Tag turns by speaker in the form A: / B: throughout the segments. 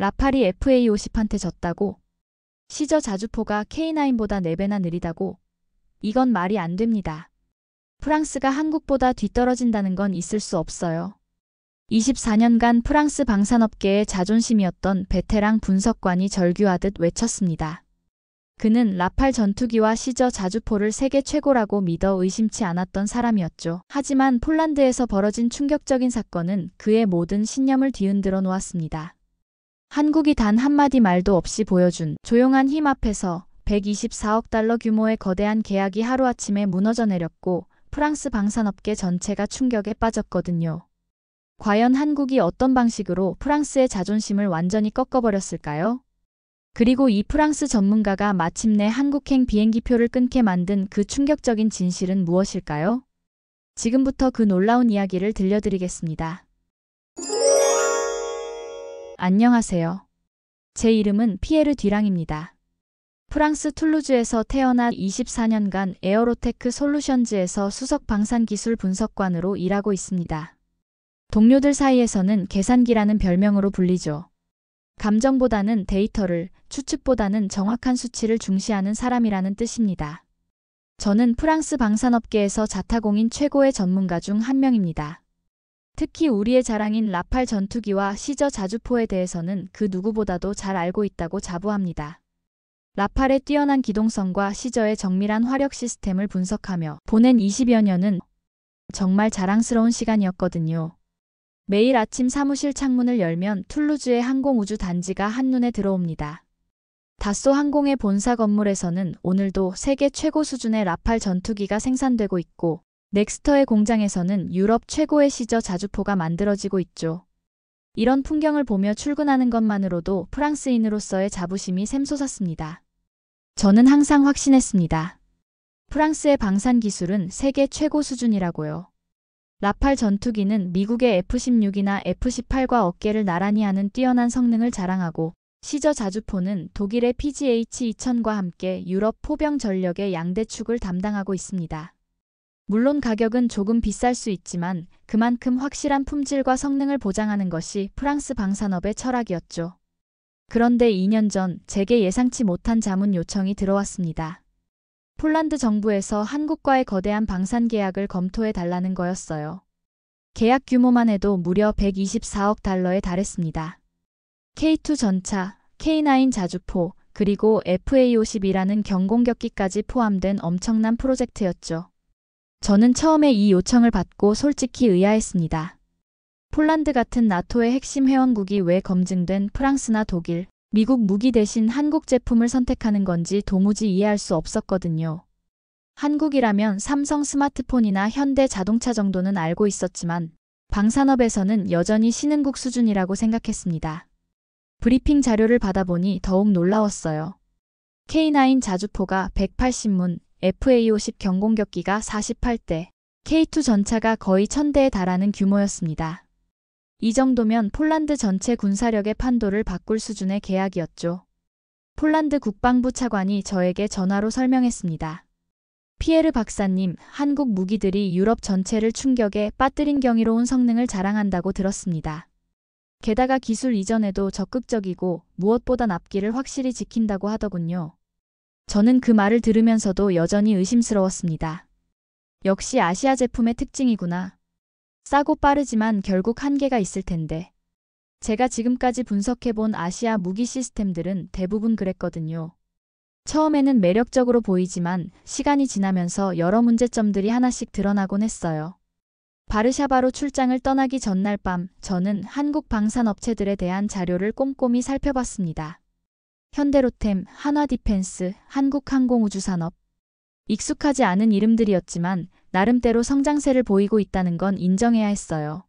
A: 라팔이 FA50한테 졌다고? 시저 자주포가 K9보다 4배나 느리다고? 이건 말이 안 됩니다. 프랑스가 한국보다 뒤떨어진다는 건 있을 수 없어요. 24년간 프랑스 방산업계의 자존심이었던 베테랑 분석관이 절규하듯 외쳤습니다. 그는 라팔 전투기와 시저 자주포를 세계 최고라고 믿어 의심치 않았던 사람이었죠. 하지만 폴란드에서 벌어진 충격적인 사건은 그의 모든 신념을 뒤흔들어 놓았습니다. 한국이 단 한마디 말도 없이 보여준 조용한 힘 앞에서 124억 달러 규모의 거대한 계약이 하루아침에 무너져 내렸고 프랑스 방산업계 전체가 충격에 빠졌거든요. 과연 한국이 어떤 방식으로 프랑스의 자존심을 완전히 꺾어버렸을까요? 그리고 이 프랑스 전문가가 마침내 한국행 비행기표를 끊게 만든 그 충격적인 진실은 무엇일까요? 지금부터 그 놀라운 이야기를 들려드리겠습니다. 안녕하세요. 제 이름은 피에르 듀랑입니다. 프랑스 툴루즈에서 태어나 24년간 에어로테크 솔루션즈에서 수석 방산기술 분석관으로 일하고 있습니다. 동료들 사이에서는 계산기라는 별명으로 불리죠. 감정보다는 데이터를, 추측보다는 정확한 수치를 중시하는 사람이라는 뜻입니다. 저는 프랑스 방산업계에서 자타공인 최고의 전문가 중 한 명입니다. 특히 우리의 자랑인 라팔 전투기와 시저 자주포에 대해서는 그 누구보다도 잘 알고 있다고 자부합니다. 라팔의 뛰어난 기동성과 시저의 정밀한 화력 시스템을 분석하며 보낸 20여 년은 정말 자랑스러운 시간이었거든요. 매일 아침 사무실 창문을 열면 툴루즈의 항공우주 단지가 한눈에 들어옵니다. 다쏘 항공의 본사 건물에서는 오늘도 세계 최고 수준의 라팔 전투기가 생산되고 있고 넥스터의 공장에서는 유럽 최고의 시저 자주포가 만들어지고 있죠. 이런 풍경을 보며 출근하는 것만으로도 프랑스인으로서의 자부심이 샘솟았습니다. 저는 항상 확신했습니다. 프랑스의 방산 기술은 세계 최고 수준이라고요. 라팔 전투기는 미국의 F-16이나 F-18과 어깨를 나란히 하는 뛰어난 성능을 자랑하고 시저 자주포는 독일의 PGH-2000과 함께 유럽 포병 전력의 양대축을 담당하고 있습니다. 물론 가격은 조금 비쌀 수 있지만 그만큼 확실한 품질과 성능을 보장하는 것이 프랑스 방산업의 철학이었죠. 그런데 2년 전 제게 예상치 못한 자문 요청이 들어왔습니다. 폴란드 정부에서 한국과의 거대한 방산 계약을 검토해 달라는 거였어요. 계약 규모만 해도 무려 124억 달러에 달했습니다. K2 전차, K9 자주포, 그리고 FA50이라는 경공격기까지 포함된 엄청난 프로젝트였죠. 저는 처음에 이 요청을 받고 솔직히 의아했습니다. 폴란드 같은 나토의 핵심 회원국이 왜 검증된 프랑스나 독일, 미국 무기 대신 한국 제품을 선택하는 건지 도무지 이해할 수 없었거든요. 한국이라면 삼성 스마트폰이나 현대 자동차 정도는 알고 있었지만 방산업에서는 여전히 신흥국 수준이라고 생각했습니다. 브리핑 자료를 받아보니 더욱 놀라웠어요. K9 자주포가 180문, FA50 경공격기가 48대, K2 전차가 거의 1000대에 달하는 규모였습니다. 이 정도면 폴란드 전체 군사력의 판도를 바꿀 수준의 계약이었죠. 폴란드 국방부 차관이 저에게 전화로 설명했습니다. 피에르 박사님, 한국 무기들이 유럽 전체를 충격에 빠뜨린 경이로운 성능을 자랑한다고 들었습니다. 게다가 기술 이전에도 적극적이고 무엇보다 납기를 확실히 지킨다고 하더군요. 저는 그 말을 들으면서도 여전히 의심스러웠습니다. 역시 아시아 제품의 특징이구나. 싸고 빠르지만 결국 한계가 있을 텐데. 제가 지금까지 분석해본 아시아 무기 시스템들은 대부분 그랬거든요. 처음에는 매력적으로 보이지만 시간이 지나면서 여러 문제점들이 하나씩 드러나곤 했어요. 바르샤바로 출장을 떠나기 전날 밤 저는 한국 방산업체들에 대한 자료를 꼼꼼히 살펴봤습니다. 현대로템, 한화디펜스, 한국항공우주산업. 익숙하지 않은 이름들이었지만 나름대로 성장세를 보이고 있다는 건 인정해야 했어요.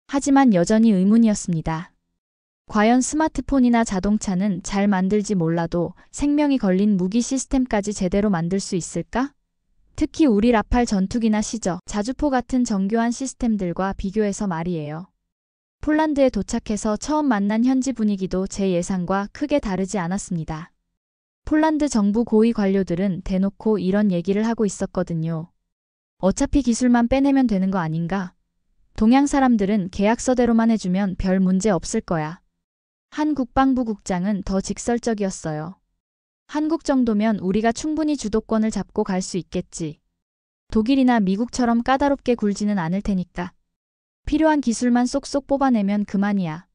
A: 하지만 여전히 의문이었습니다. 과연 스마트폰이나 자동차는 잘 만들지 몰라도 생명이 걸린 무기 시스템까지 제대로 만들 수 있을까? 특히 우리 라팔 전투기나 시저, 자주포 같은 정교한 시스템들과 비교해서 말이에요. 폴란드에 도착해서 처음 만난 현지 분위기도 제 예상과 크게 다르지 않았습니다. 폴란드 정부 고위 관료들은 대놓고 이런 얘기를 하고 있었거든요. 어차피 기술만 빼내면 되는 거 아닌가? 동양 사람들은 계약서대로만 해주면 별 문제 없을 거야. 한 국방부 국장은 더 직설적이었어요. 한국 정도면 우리가 충분히 주도권을 잡고 갈 수 있겠지. 독일이나 미국처럼 까다롭게 굴지는 않을 테니까. 필요한 기술만 쏙쏙 뽑아내면 그만이야.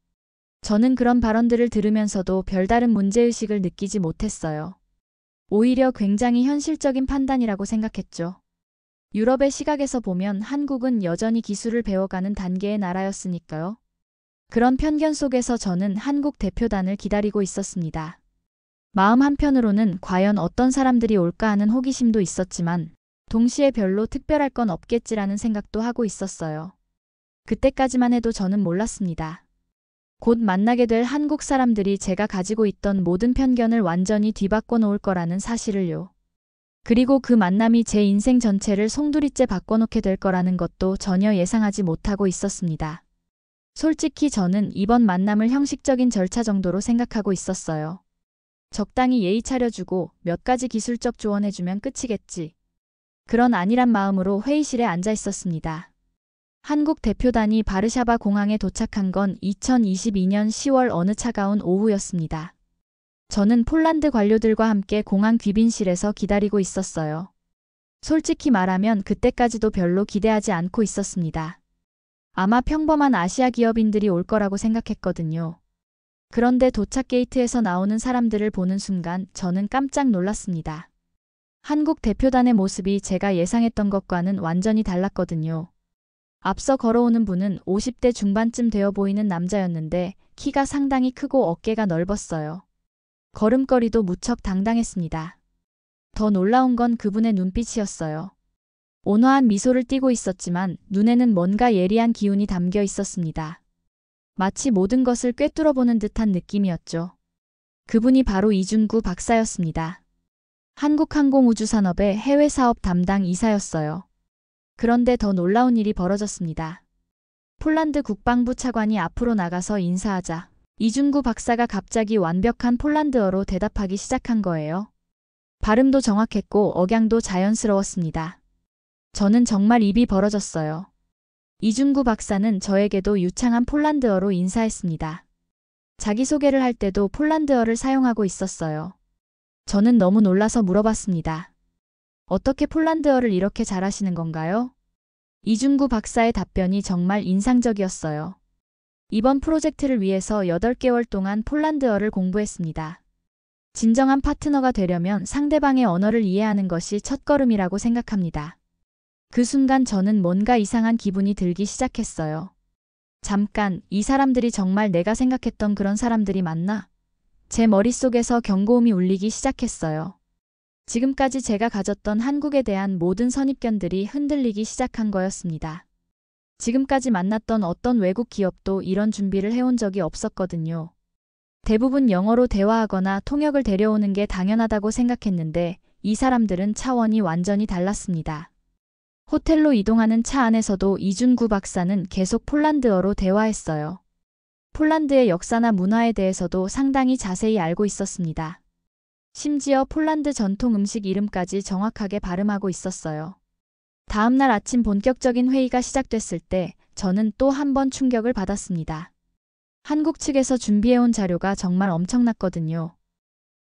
A: 저는 그런 발언들을 들으면서도 별다른 문제의식을 느끼지 못했어요. 오히려 굉장히 현실적인 판단이라고 생각했죠. 유럽의 시각에서 보면 한국은 여전히 기술을 배워가는 단계의 나라였으니까요. 그런 편견 속에서 저는 한국 대표단을 기다리고 있었습니다. 마음 한편으로는 과연 어떤 사람들이 올까 하는 호기심도 있었지만 동시에 별로 특별할 건 없겠지라는 생각도 하고 있었어요. 그때까지만 해도 저는 몰랐습니다. 곧 만나게 될 한국 사람들이 제가 가지고 있던 모든 편견을 완전히 뒤바꿔 놓을 거라는 사실을요. 그리고 그 만남이 제 인생 전체를 송두리째 바꿔놓게 될 거라는 것도 전혀 예상하지 못하고 있었습니다. 솔직히 저는 이번 만남을 형식적인 절차 정도로 생각하고 있었어요. 적당히 예의 차려주고 몇 가지 기술적 조언해주면 끝이겠지. 그런 안일한 마음으로 회의실에 앉아 있었습니다. 한국 대표단이 바르샤바 공항에 도착한 건 2022년 10월 어느 차가운 오후였습니다. 저는 폴란드 관료들과 함께 공항 귀빈실에서 기다리고 있었어요. 솔직히 말하면 그때까지도 별로 기대하지 않고 있었습니다. 아마 평범한 아시아 기업인들이 올 거라고 생각했거든요. 그런데 도착 게이트에서 나오는 사람들을 보는 순간 저는 깜짝 놀랐습니다. 한국 대표단의 모습이 제가 예상했던 것과는 완전히 달랐거든요. 앞서 걸어오는 분은 50대 중반쯤 되어 보이는 남자였는데 키가 상당히 크고 어깨가 넓었어요. 걸음걸이도 무척 당당했습니다. 더 놀라운 건 그분의 눈빛이었어요. 온화한 미소를 띠고 있었지만 눈에는 뭔가 예리한 기운이 담겨 있었습니다. 마치 모든 것을 꿰뚫어보는 듯한 느낌이었죠. 그분이 바로 이준구 박사였습니다. 한국항공우주산업의 해외사업 담당 이사였어요. 그런데 더 놀라운 일이 벌어졌습니다. 폴란드 국방부 차관이 앞으로 나가서 인사하자 이준구 박사가 갑자기 완벽한 폴란드어로 대답하기 시작한 거예요. 발음도 정확했고 억양도 자연스러웠습니다. 저는 정말 입이 벌어졌어요. 이준구 박사는 저에게도 유창한 폴란드어로 인사했습니다. 자기소개를 할 때도 폴란드어를 사용하고 있었어요. 저는 너무 놀라서 물어봤습니다. 어떻게 폴란드어를 이렇게 잘하시는 건가요? 이준구 박사의 답변이 정말 인상적이었어요. 이번 프로젝트를 위해서 8개월 동안 폴란드어를 공부했습니다. 진정한 파트너가 되려면 상대방의 언어를 이해하는 것이 첫걸음이라고 생각합니다. 그 순간 저는 뭔가 이상한 기분이 들기 시작했어요. 잠깐, 이 사람들이 정말 내가 생각했던 그런 사람들이 맞나? 제 머릿속에서 경고음이 울리기 시작했어요. 지금까지 제가 가졌던 한국에 대한 모든 선입견들이 흔들리기 시작한 거였습니다. 지금까지 만났던 어떤 외국 기업도 이런 준비를 해온 적이 없었거든요. 대부분 영어로 대화하거나 통역을 데려오는 게 당연하다고 생각했는데 이 사람들은 차원이 완전히 달랐습니다. 호텔로 이동하는 차 안에서도 이준구 박사는 계속 폴란드어로 대화했어요. 폴란드의 역사나 문화에 대해서도 상당히 자세히 알고 있었습니다. 심지어 폴란드 전통 음식 이름까지 정확하게 발음하고 있었어요. 다음 날 아침 본격적인 회의가 시작됐을 때 저는 또 한 번 충격을 받았습니다. 한국 측에서 준비해온 자료가 정말 엄청났거든요.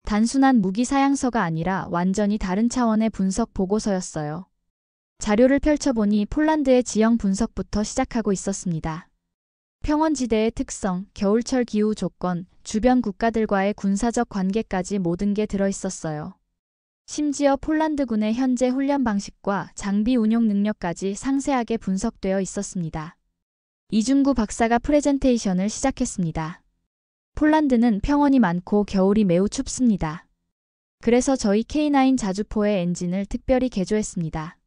A: 단순한 무기 사양서가 아니라 완전히 다른 차원의 분석 보고서였어요. 자료를 펼쳐보니 폴란드의 지형 분석부터 시작하고 있었습니다. 평원지대의 특성, 겨울철 기후 조건, 주변 국가들과의 군사적 관계까지 모든 게 들어있었어요. 심지어 폴란드군의 현재 훈련 방식과 장비 운용 능력까지 상세하게 분석되어 있었습니다. 이준구 박사가 프레젠테이션을 시작했습니다. 폴란드는 평원이 많고 겨울이 매우 춥습니다. 그래서 저희 K9 자주포의 엔진을 특별히 개조했습니다.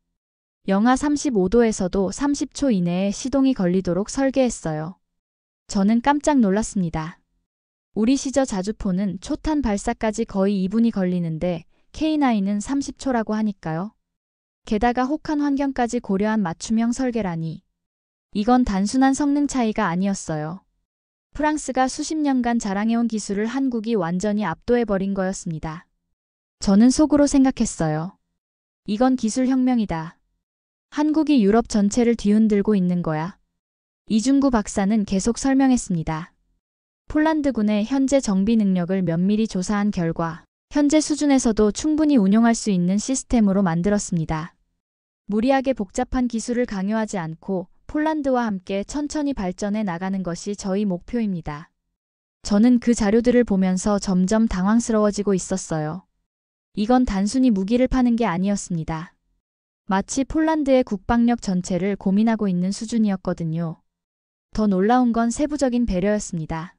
A: 영하 35도에서도 30초 이내에 시동이 걸리도록 설계했어요. 저는 깜짝 놀랐습니다. 우리 시저 자주포는 초탄 발사까지 거의 2분이 걸리는데 K9은 30초라고 하니까요. 게다가 혹한 환경까지 고려한 맞춤형 설계라니. 이건 단순한 성능 차이가 아니었어요. 프랑스가 수십 년간 자랑해온 기술을 한국이 완전히 압도해버린 거였습니다. 저는 속으로 생각했어요. 이건 기술 혁명이다. 한국이 유럽 전체를 뒤흔들고 있는 거야. 이준구 박사는 계속 설명했습니다. 폴란드군의 현재 정비 능력을 면밀히 조사한 결과 현재 수준에서도 충분히 운용할 수 있는 시스템으로 만들었습니다. 무리하게 복잡한 기술을 강요하지 않고 폴란드와 함께 천천히 발전해 나가는 것이 저희 목표입니다. 저는 그 자료들을 보면서 점점 당황스러워지고 있었어요. 이건 단순히 무기를 파는 게 아니었습니다. 마치 폴란드의 국방력 전체를 고민하고 있는 수준이었거든요. 더 놀라운 건 세부적인 배려였습니다.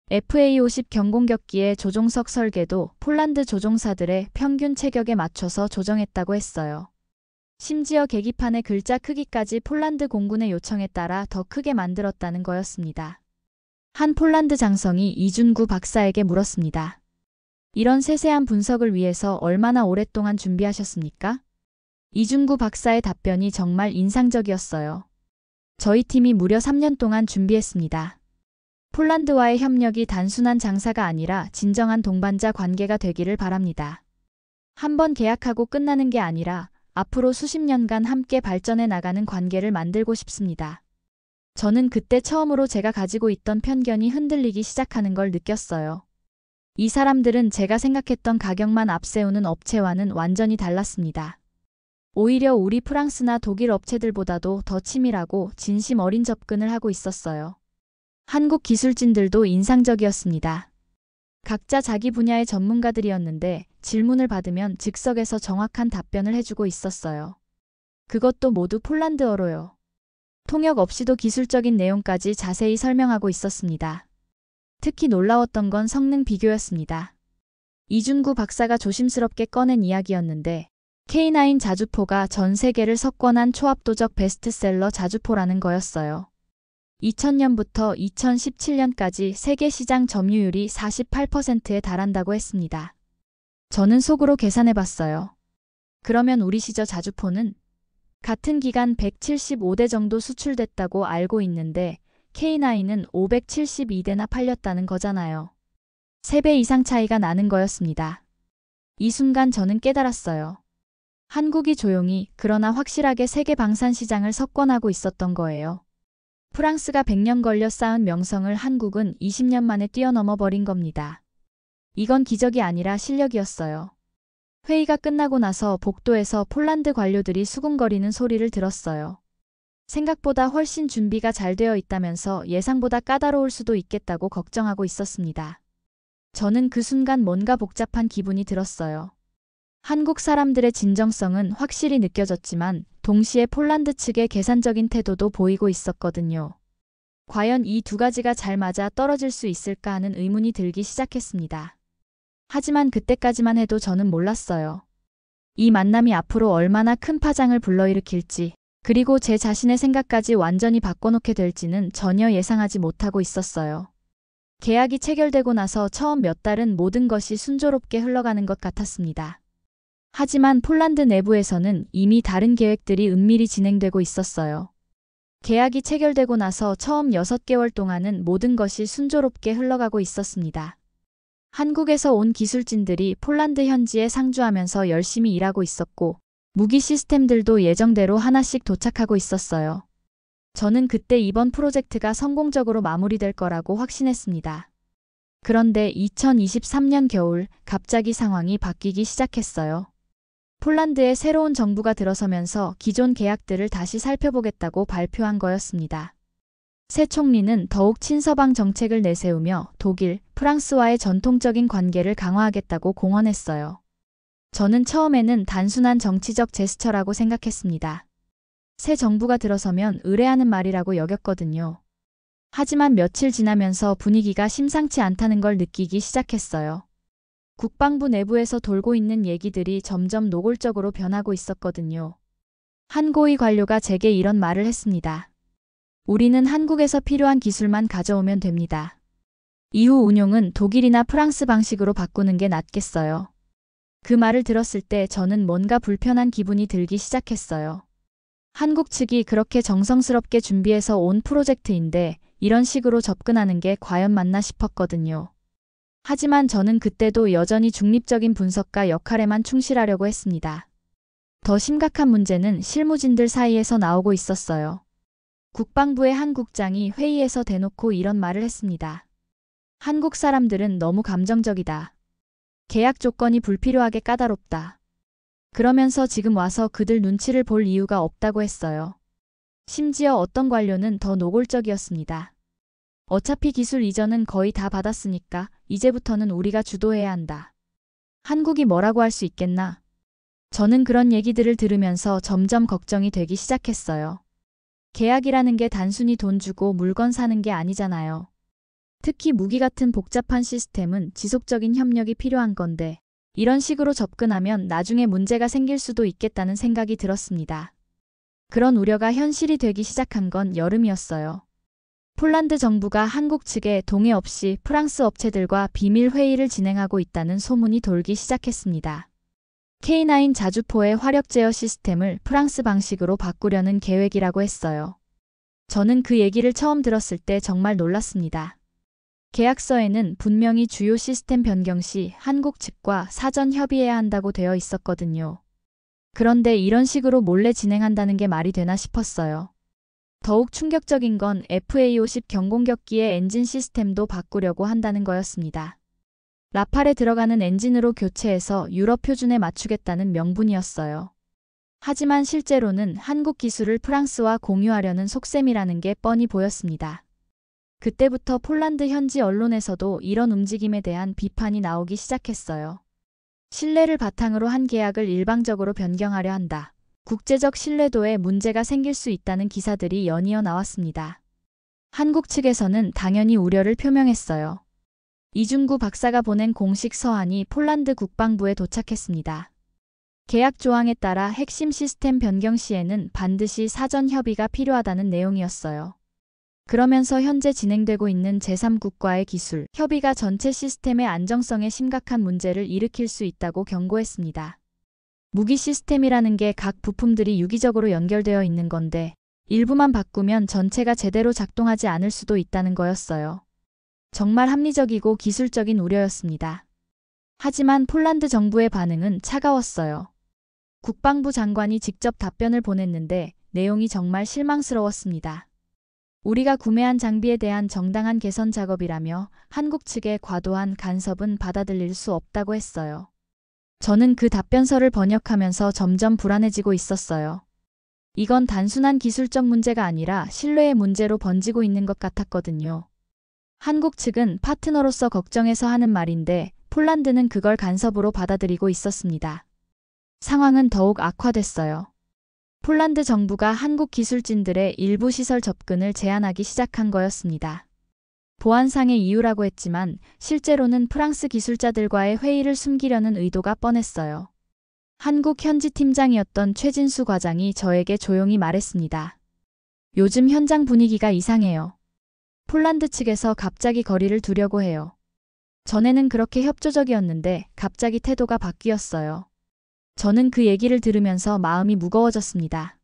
A: FA-50 경공격기의 조종석 설계도 폴란드 조종사들의 평균 체격에 맞춰서 조정했다고 했어요. 심지어 계기판의 글자 크기까지 폴란드 공군의 요청에 따라 더 크게 만들었다는 거였습니다. 한 폴란드 장성이 이준구 박사에게 물었습니다. 이런 세세한 분석을 위해서 얼마나 오랫동안 준비하셨습니까? 이준구 박사의 답변이 정말 인상적이었어요. 저희 팀이 무려 3년 동안 준비했습니다. 폴란드와의 협력이 단순한 장사가 아니라 진정한 동반자 관계가 되기를 바랍니다. 한번 계약하고 끝나는 게 아니라 앞으로 수십 년간 함께 발전해 나가는 관계를 만들고 싶습니다. 저는 그때 처음으로 제가 가지고 있던 편견이 흔들리기 시작하는 걸 느꼈어요. 이 사람들은 제가 생각했던 가격만 앞세우는 업체와는 완전히 달랐습니다. 오히려 우리 프랑스나 독일 업체들보다도 더 치밀하고 진심 어린 접근을 하고 있었어요. 한국 기술진들도 인상적이었습니다. 각자 자기 분야의 전문가들이었는데 질문을 받으면 즉석에서 정확한 답변을 해주고 있었어요. 그것도 모두 폴란드어로요. 통역 없이도 기술적인 내용까지 자세히 설명하고 있었습니다. 특히 놀라웠던 건 성능 비교였습니다. 이준구 박사가 조심스럽게 꺼낸 이야기였는데 K9 자주포가 전 세계를 석권한 초압도적 베스트셀러 자주포라는 거였어요. 2000년부터 2017년까지 세계 시장 점유율이 48%에 달한다고 했습니다. 저는 속으로 계산해봤어요. 그러면 우리 시저 자주포는 같은 기간 175대 정도 수출됐다고 알고 있는데 K9은 572대나 팔렸다는 거잖아요. 3배 이상 차이가 나는 거였습니다. 이 순간 저는 깨달았어요. 한국이 조용히 그러나 확실하게 세계 방산 시장을 석권하고 있었던 거예요. 프랑스가 100년 걸려 쌓은 명성을 한국은 20년 만에 뛰어넘어 버린 겁니다. 이건 기적이 아니라 실력이었어요. 회의가 끝나고 나서 복도에서 폴란드 관료들이 수군거리는 소리를 들었어요. 생각보다 훨씬 준비가 잘 되어 있다면서 예상보다 까다로울 수도 있겠다고 걱정하고 있었습니다. 저는 그 순간 뭔가 복잡한 기분이 들었어요. 한국 사람들의 진정성은 확실히 느껴졌지만 동시에 폴란드 측의 계산적인 태도도 보이고 있었거든요. 과연 이 두 가지가 잘 맞아 떨어질 수 있을까 하는 의문이 들기 시작했습니다. 하지만 그때까지만 해도 저는 몰랐어요. 이 만남이 앞으로 얼마나 큰 파장을 불러일으킬지, 그리고 제 자신의 생각까지 완전히 바꿔놓게 될지는 전혀 예상하지 못하고 있었어요. 계약이 체결되고 나서 처음 몇 달은 모든 것이 순조롭게 흘러가는 것 같았습니다. 하지만 폴란드 내부에서는 이미 다른 계획들이 은밀히 진행되고 있었어요. 계약이 체결되고 나서 처음 6개월 동안은 모든 것이 순조롭게 흘러가고 있었습니다. 한국에서 온 기술진들이 폴란드 현지에 상주하면서 열심히 일하고 있었고 무기 시스템들도 예정대로 하나씩 도착하고 있었어요. 저는 그때 이번 프로젝트가 성공적으로 마무리될 거라고 확신했습니다. 그런데 2023년 겨울 갑자기 상황이 바뀌기 시작했어요. 폴란드에 새로운 정부가 들어서면서 기존 계약들을 다시 살펴보겠다고 발표한 거였습니다. 새 총리는 더욱 친서방 정책을 내세우며 독일, 프랑스와의 전통적인 관계를 강화하겠다고 공언했어요. 저는 처음에는 단순한 정치적 제스처라고 생각했습니다. 새 정부가 들어서면 의뢰하는 말이라고 여겼거든요. 하지만 며칠 지나면서 분위기가 심상치 않다는 걸 느끼기 시작했어요. 국방부 내부에서 돌고 있는 얘기들이 점점 노골적으로 변하고 있었거든요. 한 고위 관료가 제게 이런 말을 했습니다. 우리는 한국에서 필요한 기술만 가져오면 됩니다. 이후 운용은 독일이나 프랑스 방식으로 바꾸는 게 낫겠어요. 그 말을 들었을 때 저는 뭔가 불편한 기분이 들기 시작했어요. 한국 측이 그렇게 정성스럽게 준비해서 온 프로젝트인데 이런 식으로 접근하는 게 과연 맞나 싶었거든요. 하지만 저는 그때도 여전히 중립적인 분석가 역할에만 충실하려고 했습니다. 더 심각한 문제는 실무진들 사이에서 나오고 있었어요. 국방부의 한 국장이 회의에서 대놓고 이런 말을 했습니다. 한국 사람들은 너무 감정적이다. 계약 조건이 불필요하게 까다롭다. 그러면서 지금 와서 그들 눈치를 볼 이유가 없다고 했어요. 심지어 어떤 관료는 더 노골적이었습니다. 어차피 기술 이전은 거의 다 받았으니까 이제부터는 우리가 주도해야 한다. 한국이 뭐라고 할 수 있겠나? 저는 그런 얘기들을 들으면서 점점 걱정이 되기 시작했어요. 계약이라는 게 단순히 돈 주고 물건 사는 게 아니잖아요. 특히 무기 같은 복잡한 시스템은 지속적인 협력이 필요한 건데 이런 식으로 접근하면 나중에 문제가 생길 수도 있겠다는 생각이 들었습니다. 그런 우려가 현실이 되기 시작한 건 여름이었어요. 폴란드 정부가 한국 측에 동의 없이 프랑스 업체들과 비밀 회의를 진행하고 있다는 소문이 돌기 시작했습니다. K9 자주포의 화력 제어 시스템을 프랑스 방식으로 바꾸려는 계획이라고 했어요. 저는 그 얘기를 처음 들었을 때 정말 놀랐습니다. 계약서에는 분명히 주요 시스템 변경 시 한국 측과 사전 협의해야 한다고 되어 있었거든요. 그런데 이런 식으로 몰래 진행한다는 게 말이 되나 싶었어요. 더욱 충격적인 건 FA50 경공격기의 엔진 시스템도 바꾸려고 한다는 거였습니다. 라팔에 들어가는 엔진으로 교체해서 유럽 표준에 맞추겠다는 명분이었어요. 하지만 실제로는 한국 기술을 프랑스와 공유하려는 속셈이라는 게 뻔히 보였습니다. 그때부터 폴란드 현지 언론에서도 이런 움직임에 대한 비판이 나오기 시작했어요. 신뢰를 바탕으로 한 계약을 일방적으로 변경하려 한다. 국제적 신뢰도에 문제가 생길 수 있다는 기사들이 연이어 나왔습니다. 한국 측에서는 당연히 우려를 표명했어요. 이중구 박사가 보낸 공식 서한이 폴란드 국방부에 도착했습니다. 계약 조항에 따라 핵심 시스템 변경 시에는 반드시 사전 협의가 필요하다는 내용이었어요. 그러면서 현재 진행되고 있는 제3국과의 기술 협의가 전체 시스템의 안정성에 심각한 문제를 일으킬 수 있다고 경고했습니다. 무기 시스템이라는 게 각 부품들이 유기적으로 연결되어 있는 건데 일부만 바꾸면 전체가 제대로 작동하지 않을 수도 있다는 거였어요. 정말 합리적이고 기술적인 우려였습니다. 하지만 폴란드 정부의 반응은 차가웠어요. 국방부 장관이 직접 답변을 보냈는데 내용이 정말 실망스러웠습니다. 우리가 구매한 장비에 대한 정당한 개선 작업이라며 한국 측의 과도한 간섭은 받아들일 수 없다고 했어요. 저는 그 답변서를 번역하면서 점점 불안해지고 있었어요. 이건 단순한 기술적 문제가 아니라 신뢰의 문제로 번지고 있는 것 같았거든요. 한국 측은 파트너로서 걱정해서 하는 말인데 폴란드는 그걸 간섭으로 받아들이고 있었습니다. 상황은 더욱 악화됐어요. 폴란드 정부가 한국 기술진들의 일부 시설 접근을 제한하기 시작한 거였습니다. 보안상의 이유라고 했지만 실제로는 프랑스 기술자들과의 회의를 숨기려는 의도가 뻔했어요. 한국 현지 팀장이었던 최진수 과장이 저에게 조용히 말했습니다. 요즘 현장 분위기가 이상해요. 폴란드 측에서 갑자기 거리를 두려고 해요. 전에는 그렇게 협조적이었는데 갑자기 태도가 바뀌었어요. 저는 그 얘기를 들으면서 마음이 무거워졌습니다.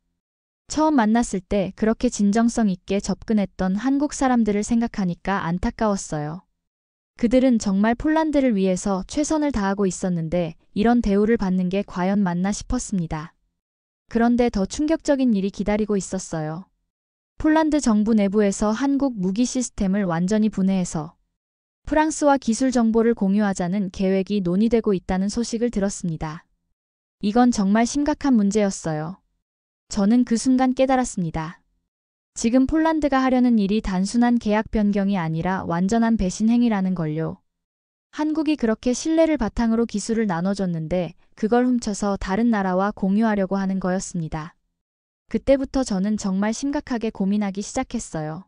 A: 처음 만났을 때 그렇게 진정성 있게 접근했던 한국 사람들을 생각하니까 안타까웠어요. 그들은 정말 폴란드를 위해서 최선을 다하고 있었는데 이런 대우를 받는 게 과연 맞나 싶었습니다. 그런데 더 충격적인 일이 기다리고 있었어요. 폴란드 정부 내부에서 한국 무기 시스템을 완전히 분해해서 프랑스와 기술 정보를 공유하자는 계획이 논의되고 있다는 소식을 들었습니다. 이건 정말 심각한 문제였어요. 저는 그 순간 깨달았습니다. 지금 폴란드가 하려는 일이 단순한 계약 변경이 아니라 완전한 배신 행위라는 걸요. 한국이 그렇게 신뢰를 바탕으로 기술을 나눠줬는데 그걸 훔쳐서 다른 나라와 공유하려고 하는 거였습니다. 그때부터 저는 정말 심각하게 고민하기 시작했어요.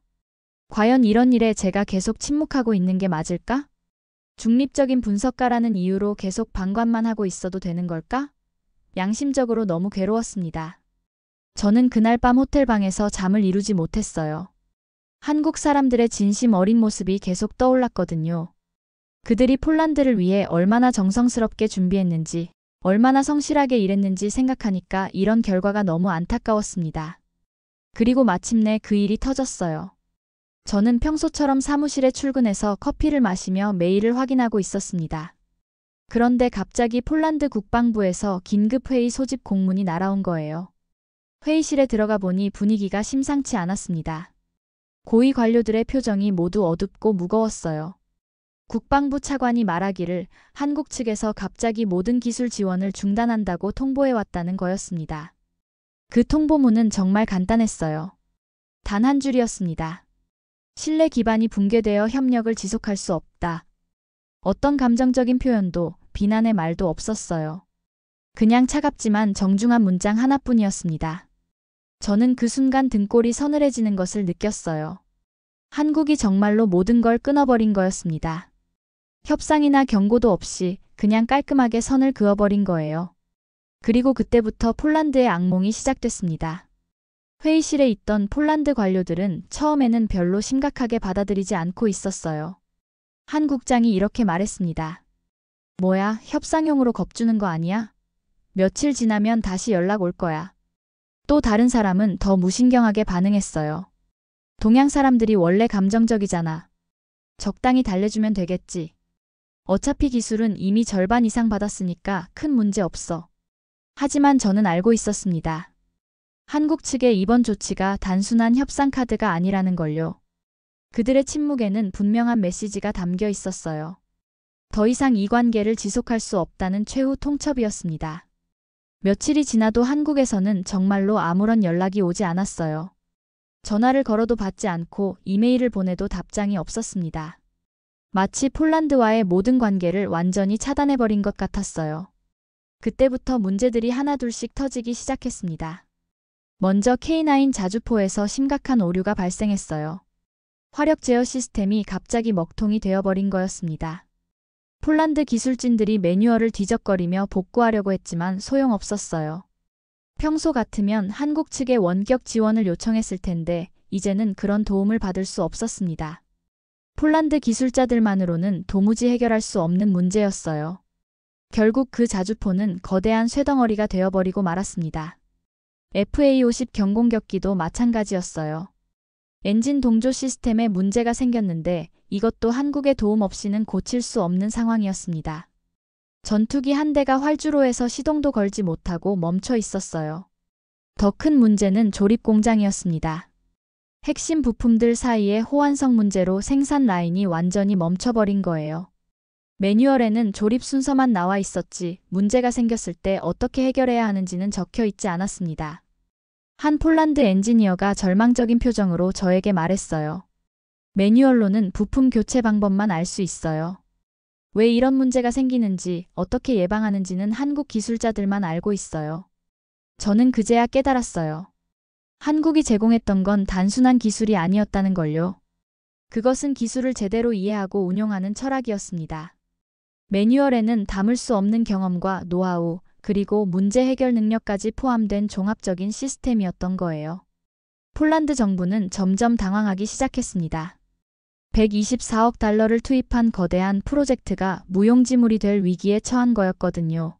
A: 과연 이런 일에 제가 계속 침묵하고 있는 게 맞을까? 중립적인 분석가라는 이유로 계속 방관만 하고 있어도 되는 걸까? 양심적으로 너무 괴로웠습니다. 저는 그날 밤 호텔 방에서 잠을 이루지 못했어요. 한국 사람들의 진심 어린 모습이 계속 떠올랐거든요. 그들이 폴란드를 위해 얼마나 정성스럽게 준비했는지, 얼마나 성실하게 일했는지 생각하니까 이런 결과가 너무 안타까웠습니다. 그리고 마침내 그 일이 터졌어요. 저는 평소처럼 사무실에 출근해서 커피를 마시며 메일을 확인하고 있었습니다. 그런데 갑자기 폴란드 국방부에서 긴급회의 소집 공문이 날아온 거예요. 회의실에 들어가 보니 분위기가 심상치 않았습니다. 고위 관료들의 표정이 모두 어둡고 무거웠어요. 국방부 차관이 말하기를 한국 측에서 갑자기 모든 기술 지원을 중단한다고 통보해왔다는 거였습니다. 그 통보문은 정말 간단했어요. 단 한 줄이었습니다. 신뢰 기반이 붕괴되어 협력을 지속할 수 없다. 어떤 감정적인 표현도 비난의 말도 없었어요. 그냥 차갑지만 정중한 문장 하나뿐이었습니다. 저는 그 순간 등골이 서늘해지는 것을 느꼈어요. 한국이 정말로 모든 걸 끊어버린 거였습니다. 협상이나 경고도 없이 그냥 깔끔하게 선을 그어버린 거예요. 그리고 그때부터 폴란드의 악몽이 시작됐습니다. 회의실에 있던 폴란드 관료들은 처음에는 별로 심각하게 받아들이지 않고 있었어요. 한 국장이 이렇게 말했습니다. 뭐야, 협상용으로 겁주는 거 아니야? 며칠 지나면 다시 연락 올 거야. 또 다른 사람은 더 무신경하게 반응했어요. 동양 사람들이 원래 감정적이잖아. 적당히 달래주면 되겠지. 어차피 기술은 이미 절반 이상 받았으니까 큰 문제 없어. 하지만 저는 알고 있었습니다. 한국 측의 이번 조치가 단순한 협상 카드가 아니라는 걸요. 그들의 침묵에는 분명한 메시지가 담겨 있었어요. 더 이상 이 관계를 지속할 수 없다는 최후 통첩이었습니다. 며칠이 지나도 한국에서는 정말로 아무런 연락이 오지 않았어요. 전화를 걸어도 받지 않고 이메일을 보내도 답장이 없었습니다. 마치 폴란드와의 모든 관계를 완전히 차단해버린 것 같았어요. 그때부터 문제들이 하나둘씩 터지기 시작했습니다. 먼저 K9 자주포에서 심각한 오류가 발생했어요. 화력 제어 시스템이 갑자기 먹통이 되어버린 거였습니다. 폴란드 기술진들이 매뉴얼을 뒤적거리며 복구하려고 했지만 소용없었어요. 평소 같으면 한국 측에 원격 지원을 요청했을 텐데 이제는 그런 도움을 받을 수 없었습니다. 폴란드 기술자들만으로는 도무지 해결할 수 없는 문제였어요. 결국 그 자주포는 거대한 쇠덩어리가 되어버리고 말았습니다. FA-50 경공격기도 마찬가지였어요. 엔진 동조 시스템에 문제가 생겼는데 이것도 한국의 도움 없이는 고칠 수 없는 상황이었습니다. 전투기 한 대가 활주로에서 시동도 걸지 못하고 멈춰 있었어요. 더 큰 문제는 조립 공장이었습니다. 핵심 부품들 사이의 호환성 문제로 생산 라인이 완전히 멈춰버린 거예요. 매뉴얼에는 조립 순서만 나와 있었지 문제가 생겼을 때 어떻게 해결해야 하는지는 적혀 있지 않았습니다. 한 폴란드 엔지니어가 절망적인 표정으로 저에게 말했어요. 매뉴얼로는 부품 교체 방법만 알 수 있어요. 왜 이런 문제가 생기는지 어떻게 예방하는지는 한국 기술자들만 알고 있어요. 저는 그제야 깨달았어요. 한국이 제공했던 건 단순한 기술이 아니었다는 걸요. 그것은 기술을 제대로 이해하고 운용하는 철학이었습니다. 매뉴얼에는 담을 수 없는 경험과 노하우, 그리고 문제 해결 능력까지 포함된 종합적인 시스템이었던 거예요. 폴란드 정부는 점점 당황하기 시작했습니다. 124억 달러를 투입한 거대한 프로젝트가 무용지물이 될 위기에 처한 거였거든요.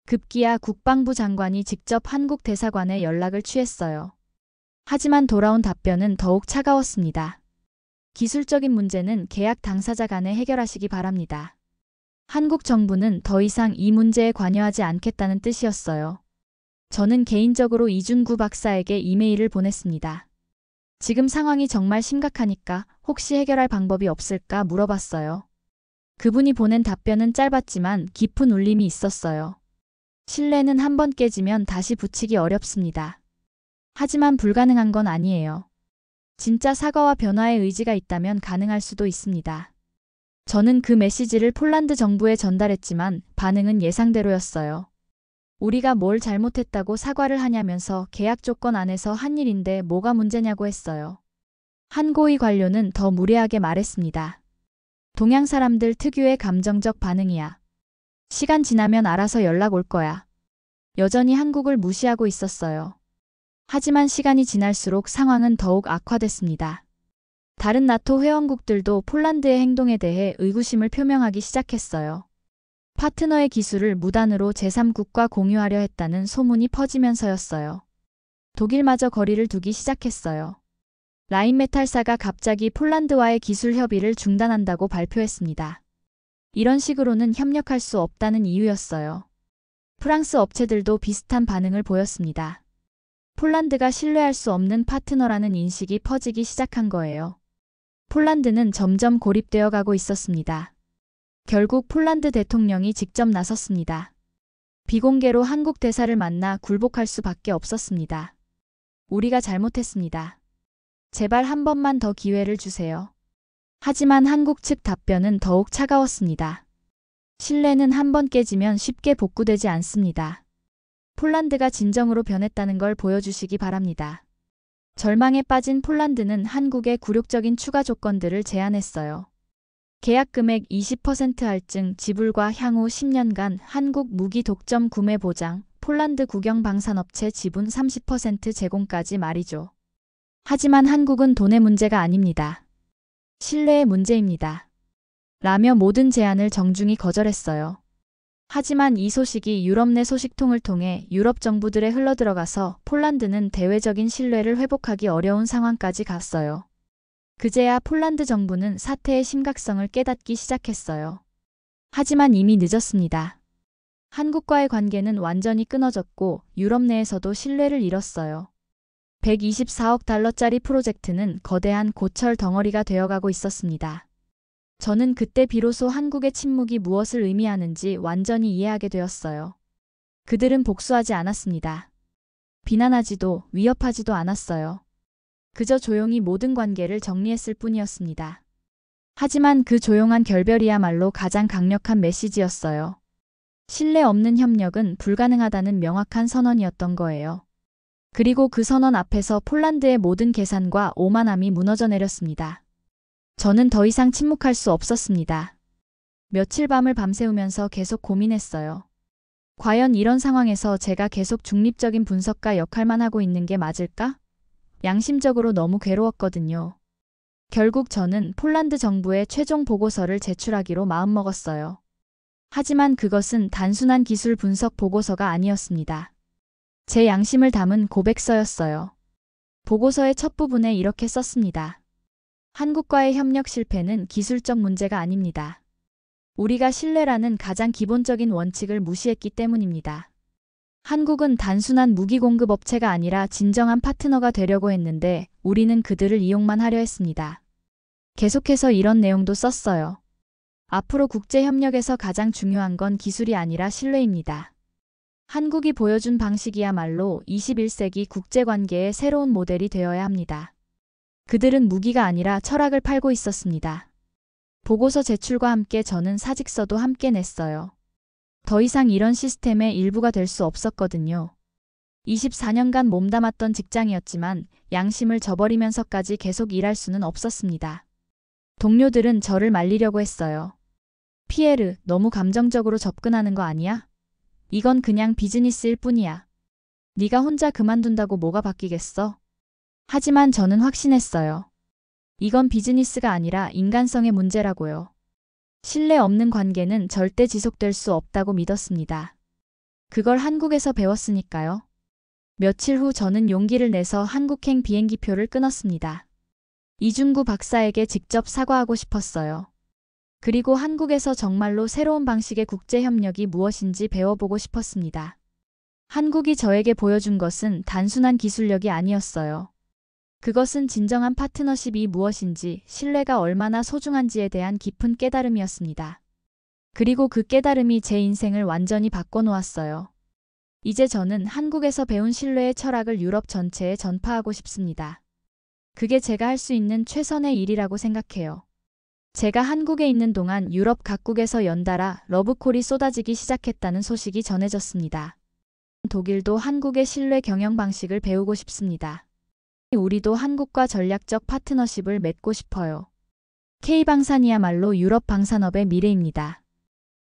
A: 급기야 국방부 장관이 직접 한국 대사관에 연락을 취했어요. 하지만 돌아온 답변은 더욱 차가웠습니다. 기술적인 문제는 계약 당사자 간에 해결하시기 바랍니다. 한국 정부는 더 이상 이 문제에 관여하지 않겠다는 뜻이었어요. 저는 개인적으로 이준구 박사에게 이메일을 보냈습니다. 지금 상황이 정말 심각하니까 혹시 해결할 방법이 없을까 물어봤어요. 그분이 보낸 답변은 짧았지만 깊은 울림이 있었어요. 신뢰는 한번 깨지면 다시 붙이기 어렵습니다. 하지만 불가능한 건 아니에요. 진짜 사과와 변화의 의지가 있다면 가능할 수도 있습니다. 저는 그 메시지를 폴란드 정부에 전달했지만 반응은 예상대로였어요. 우리가 뭘 잘못했다고 사과를 하냐면서 계약 조건 안에서 한 일인데 뭐가 문제냐고 했어요. 한 고위 관료는 더 무례하게 말했습니다. 동양 사람들 특유의 감정적 반응이야. 시간 지나면 알아서 연락 올 거야. 여전히 한국을 무시하고 있었어요. 하지만 시간이 지날수록 상황은 더욱 악화됐습니다. 다른 나토 회원국들도 폴란드의 행동에 대해 의구심을 표명하기 시작했어요. 파트너의 기술을 무단으로 제3국과 공유하려 했다는 소문이 퍼지면서였어요. 독일마저 거리를 두기 시작했어요. 라인메탈사가 갑자기 폴란드와의 기술 협의를 중단한다고 발표했습니다. 이런 식으로는 협력할 수 없다는 이유였어요. 프랑스 업체들도 비슷한 반응을 보였습니다. 폴란드가 신뢰할 수 없는 파트너라는 인식이 퍼지기 시작한 거예요. 폴란드는 점점 고립되어 가고 있었습니다. 결국 폴란드 대통령이 직접 나섰습니다. 비공개로 한국 대사를 만나 굴복할 수밖에 없었습니다. 우리가 잘못했습니다. 제발 한 번만 더 기회를 주세요. 하지만 한국 측 답변은 더욱 차가웠습니다. 신뢰는 한 번 깨지면 쉽게 복구되지 않습니다. 폴란드가 진정으로 변했다는 걸 보여주시기 바랍니다. 절망에 빠진 폴란드는 한국에 굴욕적인 추가 조건들을 제안했어요. 계약 금액 20% 할증 지불과 향후 10년간 한국 무기 독점 구매 보장, 폴란드 국영 방산업체 지분 30% 제공까지 말이죠. 하지만 한국은 돈의 문제가 아닙니다. 신뢰의 문제입니다. 라며 모든 제안을 정중히 거절했어요. 하지만 이 소식이 유럽 내 소식통을 통해 유럽 정부들에 흘러들어가서 폴란드는 대외적인 신뢰를 회복하기 어려운 상황까지 갔어요. 그제야 폴란드 정부는 사태의 심각성을 깨닫기 시작했어요. 하지만 이미 늦었습니다. 한국과의 관계는 완전히 끊어졌고 유럽 내에서도 신뢰를 잃었어요. 124억 달러짜리 프로젝트는 거대한 고철 덩어리가 되어가고 있었습니다. 저는 그때 비로소 한국의 침묵이 무엇을 의미하는지 완전히 이해하게 되었어요. 그들은 복수하지 않았습니다. 비난하지도 위협하지도 않았어요. 그저 조용히 모든 관계를 정리했을 뿐이었습니다. 하지만 그 조용한 결별이야말로 가장 강력한 메시지였어요. 신뢰 없는 협력은 불가능하다는 명확한 선언이었던 거예요. 그리고 그 선언 앞에서 폴란드의 모든 계산과 오만함이 무너져 내렸습니다. 저는 더 이상 침묵할 수 없었습니다. 며칠 밤을 밤새우면서 계속 고민했어요. 과연 이런 상황에서 제가 계속 중립적인 분석가 역할만 하고 있는 게 맞을까? 양심적으로 너무 괴로웠거든요. 결국 저는 폴란드 정부에 최종 보고서를 제출하기로 마음먹었어요. 하지만 그것은 단순한 기술 분석 보고서가 아니었습니다. 제 양심을 담은 고백서였어요. 보고서의 첫 부분에 이렇게 썼습니다. 한국과의 협력 실패는 기술적 문제가 아닙니다. 우리가 신뢰라는 가장 기본적인 원칙을 무시했기 때문입니다. 한국은 단순한 무기 공급 업체가 아니라 진정한 파트너가 되려고 했는데 우리는 그들을 이용만 하려 했습니다. 계속해서 이런 내용도 썼어요. 앞으로 국제협력에서 가장 중요한 건 기술이 아니라 신뢰입니다. 한국이 보여준 방식이야말로 21세기 국제관계의 새로운 모델이 되어야 합니다. 그들은 무기가 아니라 철학을 팔고 있었습니다. 보고서 제출과 함께 저는 사직서도 함께 냈어요. 더 이상 이런 시스템의 일부가 될 수 없었거든요. 24년간 몸담았던 직장이었지만 양심을 저버리면서까지 계속 일할 수는 없었습니다. 동료들은 저를 말리려고 했어요. 피에르, 너무 감정적으로 접근하는 거 아니야? 이건 그냥 비즈니스일 뿐이야. 네가 혼자 그만둔다고 뭐가 바뀌겠어? 하지만 저는 확신했어요. 이건 비즈니스가 아니라 인간성의 문제라고요. 신뢰 없는 관계는 절대 지속될 수 없다고 믿었습니다. 그걸 한국에서 배웠으니까요. 며칠 후 저는 용기를 내서 한국행 비행기표를 끊었습니다. 이중구 박사에게 직접 사과하고 싶었어요. 그리고 한국에서 정말로 새로운 방식의 국제협력이 무엇인지 배워보고 싶었습니다. 한국이 저에게 보여준 것은 단순한 기술력이 아니었어요. 그것은 진정한 파트너십이 무엇인지, 신뢰가 얼마나 소중한지에 대한 깊은 깨달음이었습니다. 그리고 그 깨달음이 제 인생을 완전히 바꿔놓았어요. 이제 저는 한국에서 배운 신뢰의 철학을 유럽 전체에 전파하고 싶습니다. 그게 제가 할 수 있는 최선의 일이라고 생각해요. 제가 한국에 있는 동안 유럽 각국에서 연달아 러브콜이 쏟아지기 시작했다는 소식이 전해졌습니다. 독일도 한국의 신뢰 경영 방식을 배우고 싶습니다. 우리도 한국과 전략적 파트너십을 맺고 싶어요. K방산이야말로 유럽 방산업의 미래입니다.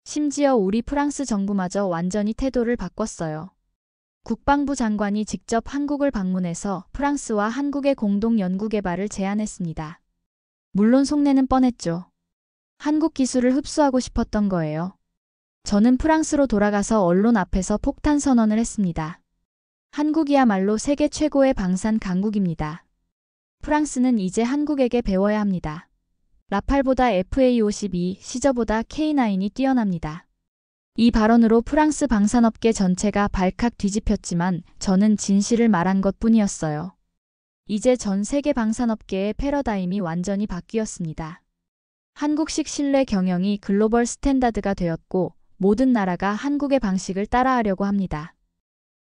A: 심지어 우리 프랑스 정부마저 완전히 태도를 바꿨어요. 국방부 장관이 직접 한국을 방문해서 프랑스와 한국의 공동 연구개발을 제안했습니다. 물론 속내는 뻔했죠. 한국 기술을 흡수하고 싶었던 거예요. 저는 프랑스로 돌아가서 언론 앞에서 폭탄 선언을 했습니다. 한국이야말로 세계 최고의 방산 강국입니다. 프랑스는 이제 한국에게 배워야 합니다. 라팔보다 FA-52, 시저보다 K9이 뛰어납니다. 이 발언으로 프랑스 방산업계 전체가 발칵 뒤집혔지만 저는 진실을 말한 것뿐이었어요. 이제 전 세계 방산업계의 패러다임이 완전히 바뀌었습니다. 한국식 신뢰 경영이 글로벌 스탠다드가 되었고 모든 나라가 한국의 방식을 따라하려고 합니다.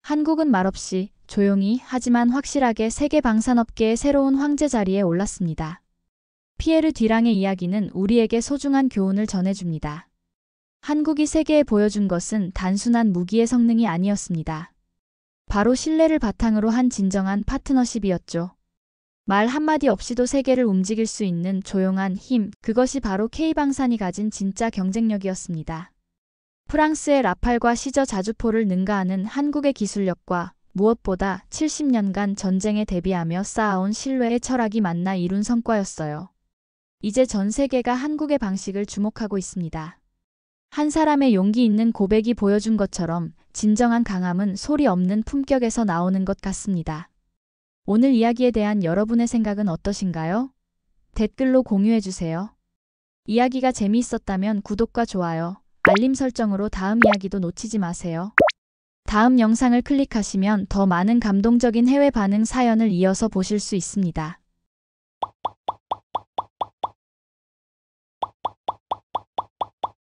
A: 한국은 말없이 조용히 하지만 확실하게 세계 방산업계의 새로운 황제 자리에 올랐습니다. 피에르 듀랑의 이야기는 우리에게 소중한 교훈을 전해줍니다. 한국이 세계에 보여준 것은 단순한 무기의 성능이 아니었습니다. 바로 신뢰를 바탕으로 한 진정한 파트너십이었죠. 말 한마디 없이도 세계를 움직일 수 있는 조용한 힘, 그것이 바로 K방산이 가진 진짜 경쟁력이었습니다. 프랑스의 라팔과 시저 자주포를 능가하는 한국의 기술력과 무엇보다 70년간 전쟁에 대비하며 쌓아온 신뢰의 철학이 만나 이룬 성과였어요. 이제 전 세계가 한국의 방식을 주목하고 있습니다. 한 사람의 용기 있는 고백이 보여준 것처럼 진정한 강함은 소리 없는 품격에서 나오는 것 같습니다. 오늘 이야기에 대한 여러분의 생각은 어떠신가요? 댓글로 공유해주세요. 이야기가 재미있었다면 구독과 좋아요, 알림 설정으로 다음 이야기도 놓치지 마세요. 다음 영상을 클릭하시면 더 많은 감동적인 해외 반응 사연을 이어서 보실 수 있습니다.